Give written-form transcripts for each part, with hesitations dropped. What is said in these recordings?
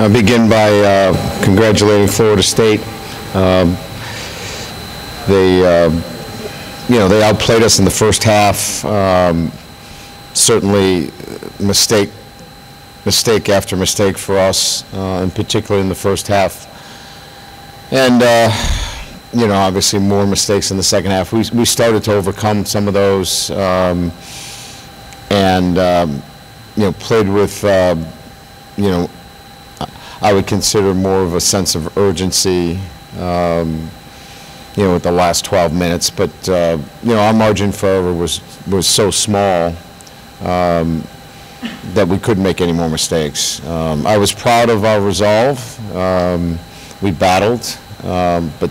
I'll begin by congratulating Florida State. They outplayed us in the first half. Certainly, mistake after mistake for us, in particular in the first half. And obviously more mistakes in the second half. We started to overcome some of those, played with I would consider more of a sense of urgency, with the last 12 minutes. But our margin for error was so small that we couldn't make any more mistakes. I was proud of our resolve. We battled, but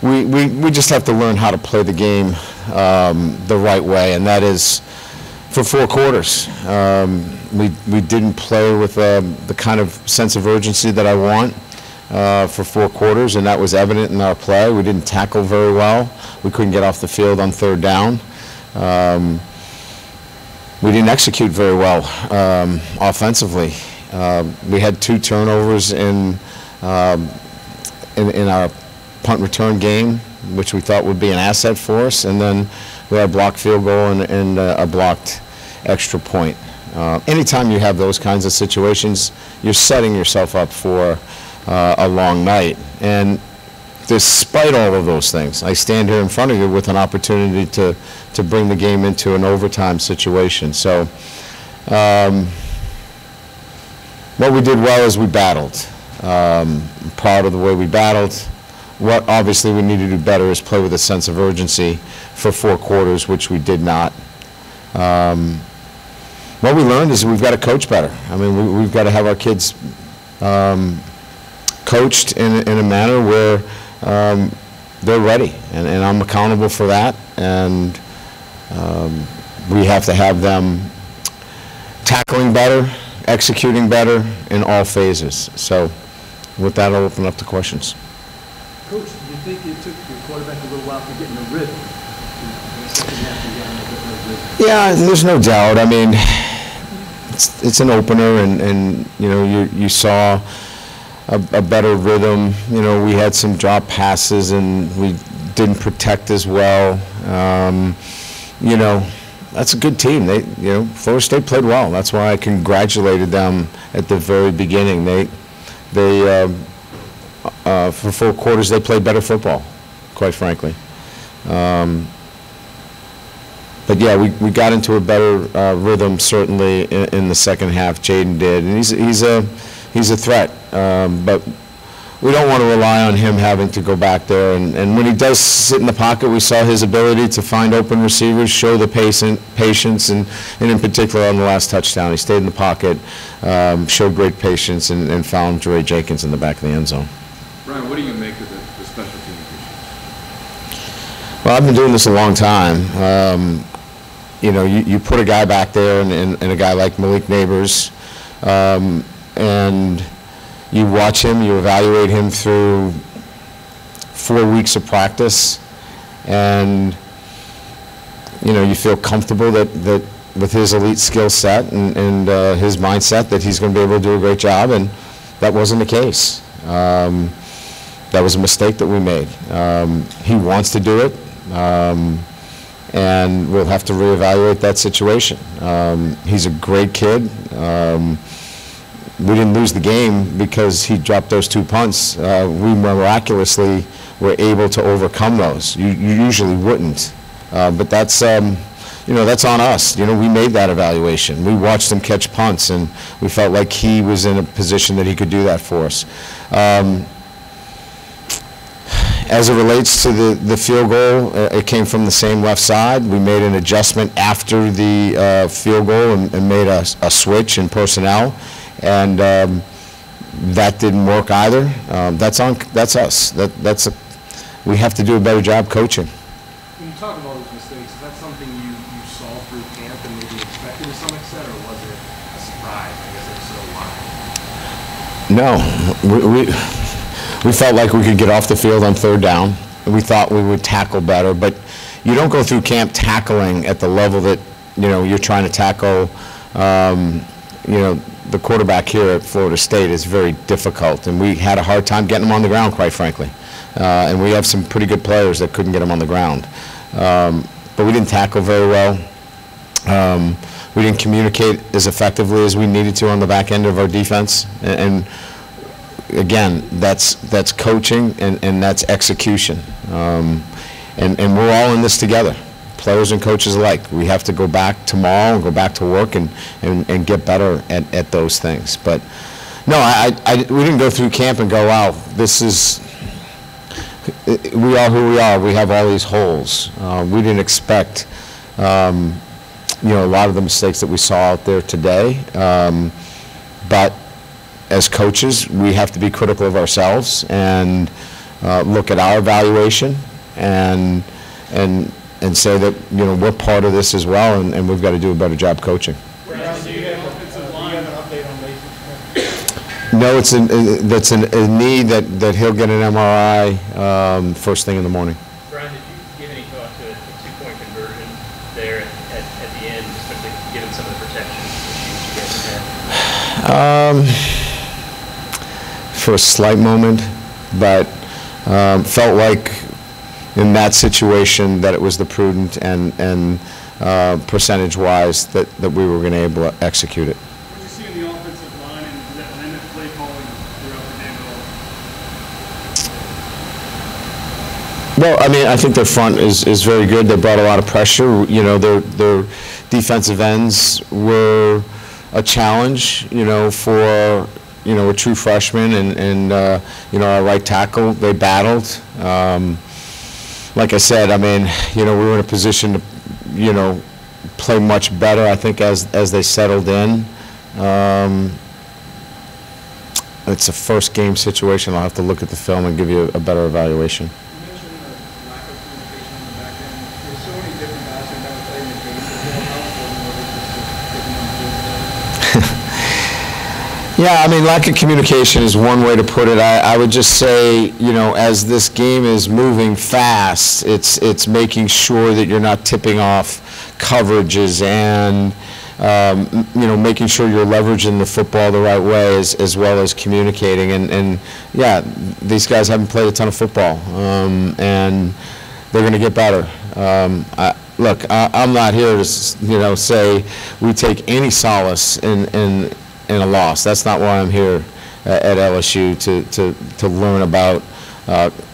we just have to learn how to play the game the right way, and that is for 4 quarters. We didn't play with the kind of sense of urgency that I want for 4 quarters, and that was evident in our play. We didn't tackle very well. We couldn't get off the field on 3rd down. We didn't execute very well offensively. We had 2 turnovers in our punt return game, which we thought would be an asset for us, and then we had a blocked field goal and a blocked extra point. Anytime you have those kinds of situations, you're setting yourself up for a long night. And despite all of those things, I stand here in front of you with an opportunity to bring the game into an overtime situation. So what we did well is we battled. I'm proud of the way we battled. What obviously we need to do better is play with a sense of urgency for 4 quarters, which we did not. What we learned is we've got to coach better. I mean, we've got to have our kids coached in a manner where they're ready, and I'm accountable for that. And we have to have them tackling better, executing better in all phases. So with that, I'll open up to questions. Coach, do you think it took your quarterback a little while to get in the rhythm? Yeah, there's no doubt. I mean, it's an opener, and you saw a better rhythm. We had some drop passes, and we didn't protect as well. That's a good team. Florida State played well. That's why I congratulated them at the very beginning. They for 4 quarters, they played better football, quite frankly. But yeah, we got into a better rhythm certainly in the second half. Jaden did, and he's a threat. But we don't want to rely on him having to go back there. And when he does sit in the pocket, we saw his ability to find open receivers, show the patience, and in particular on the last touchdown, he stayed in the pocket, showed great patience, and found Dre Jenkins in the back of the end zone. Brian, what do you make of the special team issues? Well, I've been doing this a long time. You put a guy back there, and a guy like Malik Neighbors, and you watch him, you evaluate him through 4 weeks of practice, and you feel comfortable that with his elite skill set and his mindset that he's going to be able to do a great job, and that wasn't the case. That was a mistake that we made. He wants to do it, and we'll have to reevaluate that situation. He's a great kid. We didn't lose the game because he dropped those 2 punts. We miraculously were able to overcome those. You usually wouldn't, but that's that's on us. We made that evaluation. We watched him catch punts, and we felt like he was in a position that he could do that for us. As it relates to the field goal, it came from the same left side. We made an adjustment after the field goal and made a switch in personnel, and that didn't work either. That's us. We have to do a better job coaching. When you talk about those mistakes, is that something you saw through camp and maybe expected to some extent, or was it a surprise? I guess it's so wild. No, we felt like we could get off the field on 3rd down. We thought we would tackle better, but you don't go through camp tackling at the level that you're trying to tackle the quarterback here at Florida State is very difficult, and we had a hard time getting him on the ground, quite frankly. And we have some pretty good players that couldn't get him on the ground. But we didn't tackle very well. We didn't communicate as effectively as we needed to on the back end of our defense. And again, that's coaching and that's execution. And we're all in this together, players and coaches alike. We have to go back tomorrow and go back to work and get better at those things. But no, we didn't go through camp and go, wow, we are who we are. We have all these holes. We didn't expect a lot of the mistakes that we saw out there today. But as coaches, we have to be critical of ourselves and look at our evaluation and say that we're part of this as well, and we've got to do a better job coaching. No, that's a knee that he'll get an MRI first thing in the morning. Brian, did you give any thought to a two-point conversion there at the end, especially given some of the protection issues you guys had? For a slight moment, but felt like in that situation that it was the prudent and percentage-wise that we were going to be able to execute it. What did you see in the offensive line, and did that limit play calling throughout the game at all? Well, I mean, I think their front is very good. They brought a lot of pressure. Their defensive ends were a challenge, for a true freshman and our right tackle. They battled. Like I said, I mean, we were in a position to, play much better, I think, as they settled in. It's a first game situation. I'll have to look at the film and give you a better evaluation. You mentioned the lack of communication on the back end. There's so many different guys who never played in the game. Yeah, I mean, lack of communication is one way to put it. I would just say, as this game is moving fast, it's making sure that you're not tipping off coverages and, making sure you're leveraging the football the right way as well as communicating. And yeah, these guys haven't played a ton of football, and they're going to get better. Look, I'm not here to, say we take any solace in a loss. That's not why I'm here at LSU, to learn about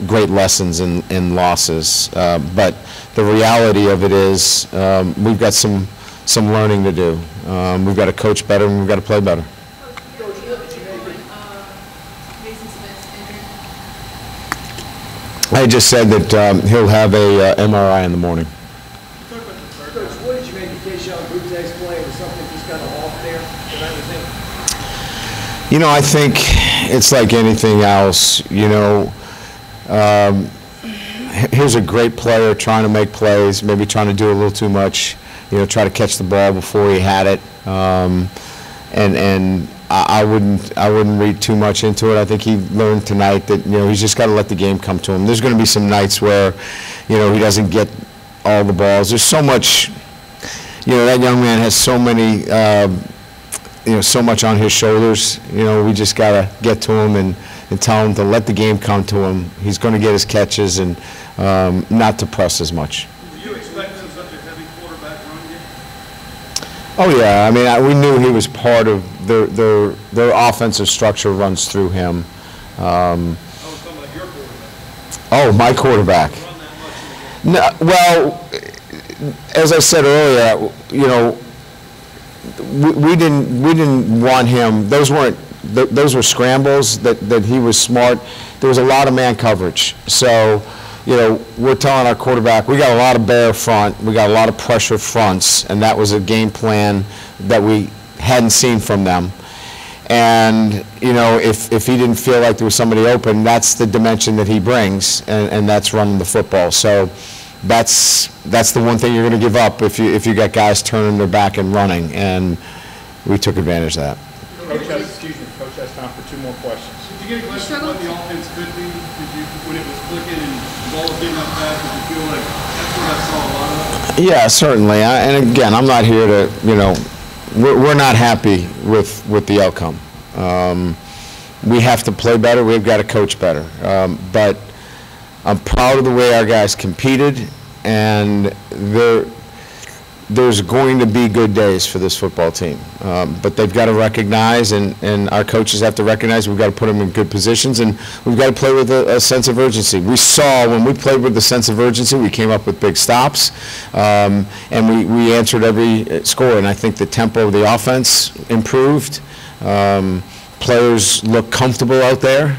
great lessons in losses. But the reality of it is we've got some learning to do. We've got to coach better and we've got to play better. I just said that he'll have a MRI in the morning. Coach, what did you make of Keyshawn Butte's play? Was something just kind of off there tonight with him? I think it's like anything else. Here's a great player trying to make plays, maybe trying to do a little too much, try to catch the ball before he had it. And I wouldn't read too much into it. I think he learned tonight that, he's just got to let the game come to him. There's going to be some nights where, he doesn't get all the balls. There's so much, that young man has so many, so much on his shoulders. We just got to get to him and tell him to let the game come to him. He's going to get his catches and not to press as much. Do you expect them such a heavy quarterback run game? Oh yeah, I mean, we knew he was part of their offensive structure runs through him. I was talking about your quarterback. Oh, my quarterback. Run that much in the game. No, well, as I said earlier, we didn't want him. Those were scrambles that he was smart. There was a lot of man coverage. So, we're telling our quarterback, we got a lot of bare front, we got a lot of pressure fronts, and that was a game plan that we hadn't seen from them. And, if he didn't feel like there was somebody open, that's the dimension that he brings, and that's running the football. So that's the one thing you're going to give up if you got guys turning their back and running, and we took advantage of that. Coach has time for 2 more questions. Did you get a glimpse of what the offense could be? When it was clicking and the ball was getting up fast, did you feel like that's what I saw a lot of? Yeah, certainly. And again, I'm not here to, we're not happy with the outcome. We have to play better. We've got to coach better. But I'm proud of the way our guys competed, and there's going to be good days for this football team. But they've got to recognize, and our coaches have to recognize, we've got to put them in good positions, and we've got to play with a sense of urgency. We saw when we played with a sense of urgency, we came up with big stops, and we answered every score, and I think the tempo of the offense improved. Players look comfortable out there.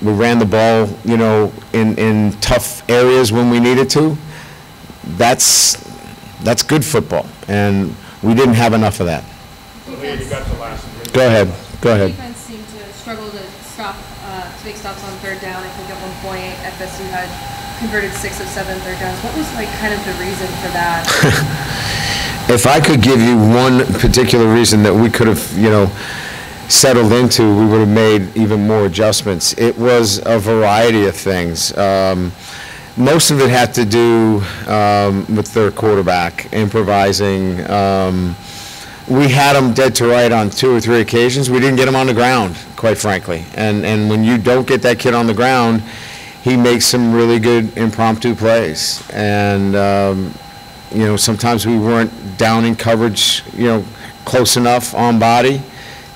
We ran the ball, you know, in tough areas when we needed to. That's good football, and we did't have enough of that. Leah, you got the last one. Go ahead. Go ahead. Defense seemed to struggle to stop, to make stops on third down. I think at one point FSU had converted 6 of 7 third downs. What was like kind of the reason for that? If I could give you one particular reason that we could have, you know, settled into, we would have made even more adjustments. It was a variety of things. Most of it had to do with their quarterback improvising. We had him dead to right on 2 or 3 occasions. We didn't get him on the ground, quite frankly. And when you don't get that kid on the ground, he makes some really good impromptu plays. And you know, sometimes we weren't down in coverage, you know, close enough on body.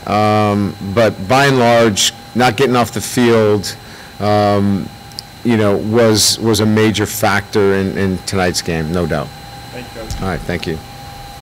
But by and large, not getting off the field, you know, was a major factor in tonight's game, no doubt. Thank you, Coach. All right, thank you.